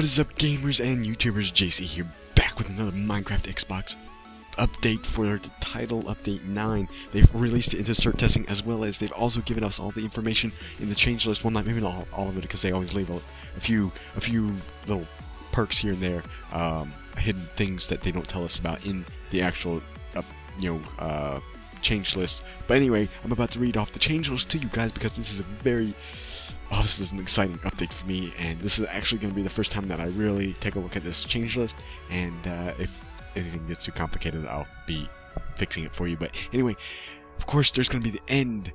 What is up, gamers and YouTubers? JC here, back with another Minecraft Xbox update for the title update 9. They've released it into CERT testing, as well as they've also given us all the information in the change list. Well, not maybe not all of it, because they always leave a few little perks here and there, hidden things that they don't tell us about in the actual change list. But anyway, I'm about to read off the change list to you guys, because this is a very this is an exciting update for me, and this is actually going to be the first time that I really take a look at this change list, and if anything gets too complicated, I'll be fixing it for you. But anyway, of course, there's going to be the end.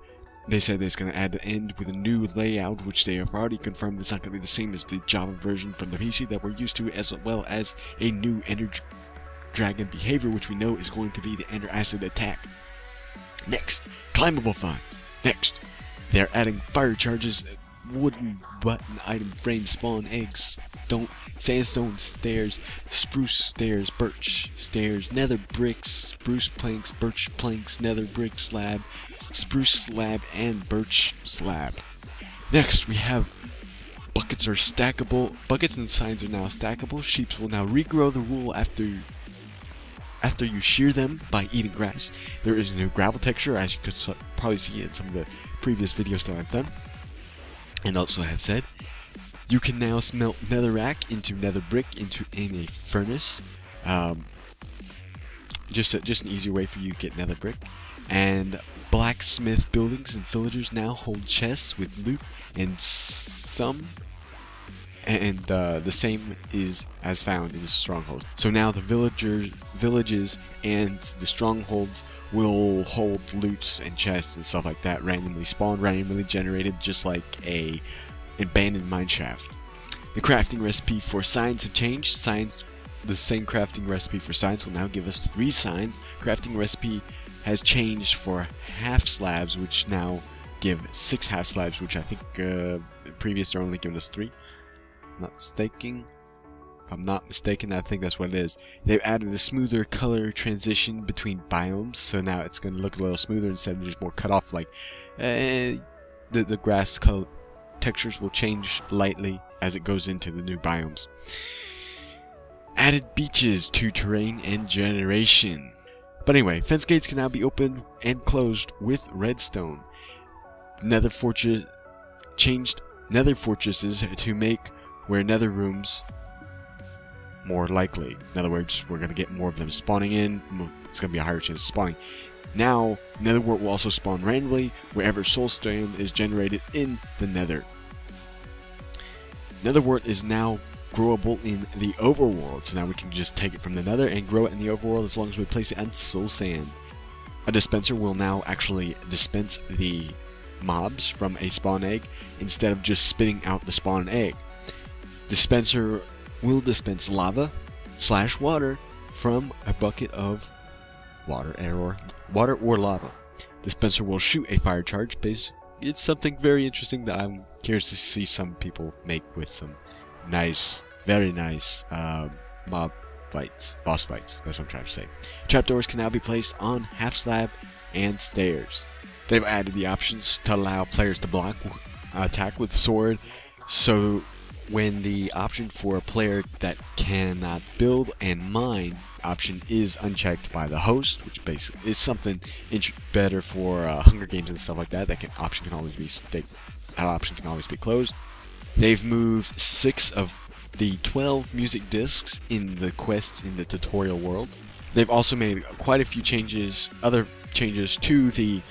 They said it's going to add the end with a new layout, which they have already confirmed it's not going to be the same as the Java version from the PC that we're used to, as well as a new Ender Dragon behavior, which we know is going to be the Ender Acid attack. Next, climbable finds. Next, they're adding fire charges, wooden button item frame, spawn eggs, sandstone stairs, spruce stairs, birch stairs, nether bricks, spruce planks, birch planks, nether brick slab, spruce slab, and birch slab. Next, we have buckets are stackable. Buckets and signs are now stackable. Sheep will now regrow the wool after you shear them by eating grass. There is a new gravel texture, as you could probably see in some of the previous videos that I've done. And also I have said, you can now smelt netherrack into nether brick in a furnace. Just an easier way for you to get nether brick. And blacksmith buildings and villagers now hold chests with loot and the same is as found in the strongholds. So now the villages and the strongholds will hold loots and chests and stuff like that, randomly spawned, randomly generated, just like a abandoned mineshaft. The crafting recipe for signs have changed. The same crafting recipe for signs will now give us 3 signs. Crafting recipe has changed for half slabs, which now give 6 half slabs, which I think previous are only giving us 3. If I'm not mistaken, I think that's what it is. They've added a smoother color transition between biomes, so now it's going to look a little smoother instead of just more cut off. Like the grass color textures will change lightly as it goes into the new biomes. Added beaches to terrain and generation. But anyway, fence gates can now be opened and closed with redstone. The nether fortress changed nether fortresses to make where nether rooms more likely. In other words, we're going to get more of them spawning in. It's going to be a higher chance of spawning. Now, netherwort will also spawn randomly wherever soulstone is generated in the nether. Netherwort is now growable in the overworld, so now we can just take it from the nether and grow it in the overworld as long as we place it on soul sand. A dispenser will now actually dispense the mobs from a spawn egg instead of just spitting out the spawn egg. Dispenser will dispense lava / water from a bucket of water or lava. Dispenser will shoot a fire charge base. It's something very interesting that I'm curious to see some people make with some nice, very nice boss fights. That's what I'm trying to say. Trapdoors can now be placed on half slab and stairs. They've added the options to allow players to block attack with sword, so when the option for a player that cannot build and mine option is unchecked by the host, which basically is something better for Hunger Games and stuff like that. That option can always be closed. They've moved 6 of the 12 music discs in the quests in the tutorial world. They've also made quite a few other changes to the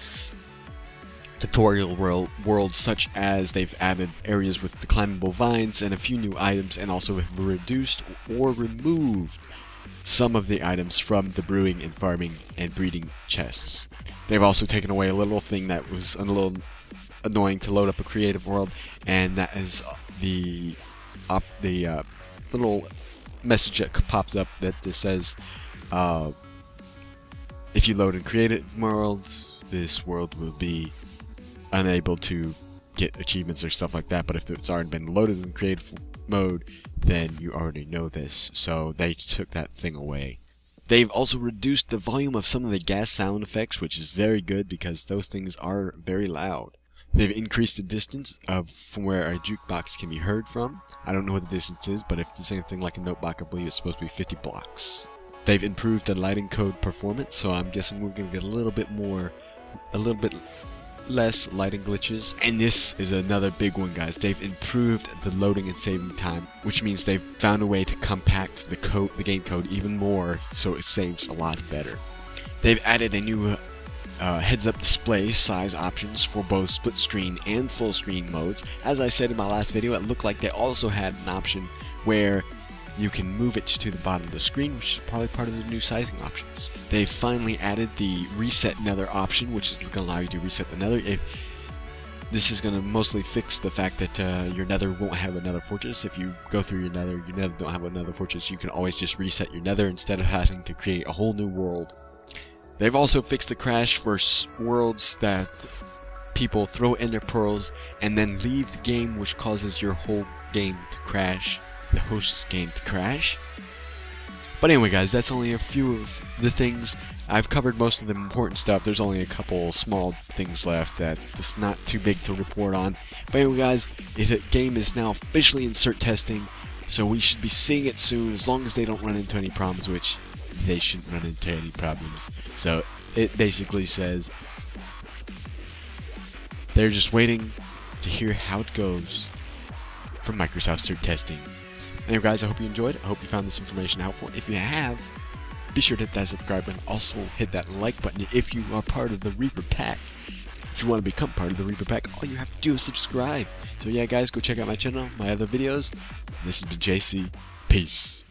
tutorial world, such as they've added areas with the climbable vines and a few new items, and also have reduced or removed some of the items from the brewing and farming and breeding chests. They've also taken away a little thing that was a little annoying to load up a creative world, and that is the little message that pops up that says if you load in creative worlds, this world will be unable to get achievements or stuff like that. But if it's already been loaded in creative mode, then you already know this, so they took that thing away. They've also reduced the volume of some of the gas sound effects, which is very good because those things are very loud. They've increased the distance from where a jukebox can be heard from. I don't know what the distance is, but if it's the same thing like a notebook, I believe it's supposed to be 50 blocks. They've improved the lighting code performance, so I'm guessing we're going to get a little bit less lighting glitches. And this is another big one, guys. They've improved the loading and saving time, which means they've found a way to compact the game code even more, so it saves a lot better. They've added a new heads-up display size options for both split screen and full screen modes. As I said in my last video, it looked like they also had an option where you can move it to the bottom of the screen, which is probably part of the new sizing options. They've finally added the reset nether option, which is going to allow you to reset the nether. This is going to mostly fix the fact that your nether won't have another fortress. If you go through your nether don't have another fortress, you can always just reset your nether instead of having to create a whole new world. They've also fixed the crash for worlds that people throw ender pearls and then leave the game, which causes your whole game to crash, the host's game to crash. But anyway, guys, that's only a few of the things. I've covered most of the important stuff. There's only a couple small things left that it's not too big to report on. But anyway, guys, the game is now officially in CERT testing, so we should be seeing it soon, as long as they don't run into any problems, which they shouldn't run into any problems. So it basically says they're just waiting to hear how it goes from Microsoft CERT testing. Anyway, guys, I hope you enjoyed. I hope you found this information helpful. If you have, be sure to hit that subscribe button. Also, hit that like button if you are part of the Reaper Pack. If you want to become part of the Reaper Pack, all you have to do is subscribe. So yeah, guys, go check out my channel, my other videos. This has been JC. Peace.